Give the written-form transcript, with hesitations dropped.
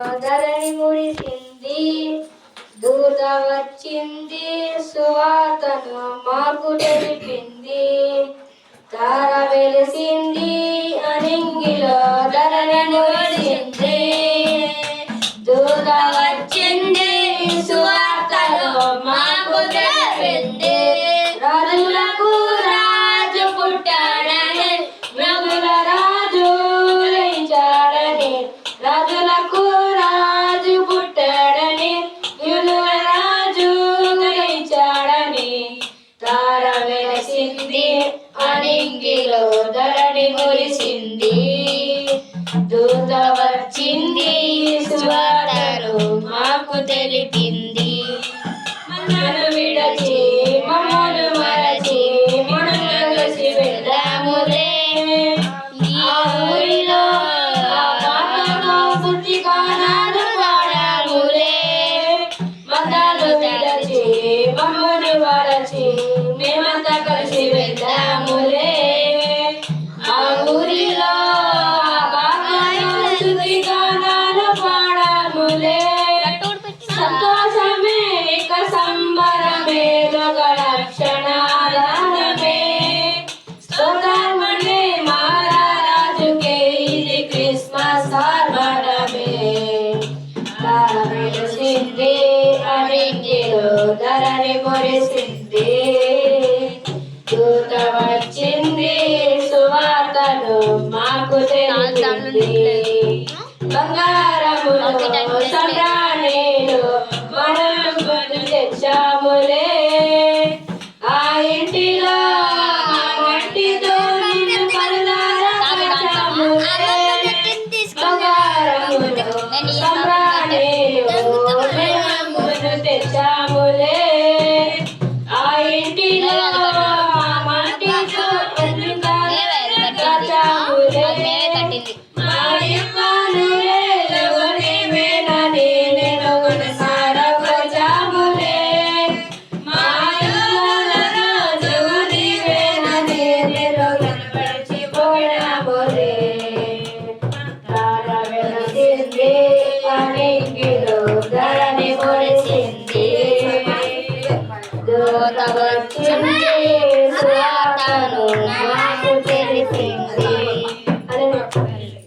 ధరణి మురిసింది, దూత వచ్చింది, సువార్తను మాకు తెలిపింది. తార వెలిసింది, అనింగిలో ధరణి మురిసింది, దూత వచ్చింది, సువార్తను మాకు తెలిపింది. రాజులకు రాజు పుట్టాడని, ప్రభుల రాజు ఉదయించాడని, రాజులకు రాజు పుట్టాడని, యూదుల రాజు ఉదయించాడని. తార వెలిసింది, అనింగిలో ధరణి మురిసింది, దూత వచ్చింది, సువార్తను మాకు తెలిపింది. మమ్మను విడచి మమ్మను మరచి మనం కలిసి వెళ్దాములే, ఆ ఊరిలో పుట్టికానాలు పాడాములే. మతాలు విడచి మమ్మను మరచి మేమంతా కలిసి వెళ్దాములే, ఆ ఊరిలో పుట్టికానాలు పాడాములే. సంతోషమే ఇక సంబరమే, లక్షణాలమే స్తోత్రమనే మహారాజుకే, ఇది క్రిస్మస్ ఆర్భటమే. తార వెలిసింది, అనింగిలో ధరణి మురిసింది, దూత వచ్చింది, సువార్తను మాకు తెలిపింది. బంగారములో సంబ్రాణిలో మనం గుర్తు తెచ్చాములే, ఆ ఇంటిలో మట్టితో నిన్ను కరుణారా కాచాములే. బంగారములో సంబ్రాణిలో మనం గుర్తు తెచ్చాములే, ఆ ఇంటిలో మట్టితో కాచాములే. ధరణి మురిసింది, దూత వచ్చింది,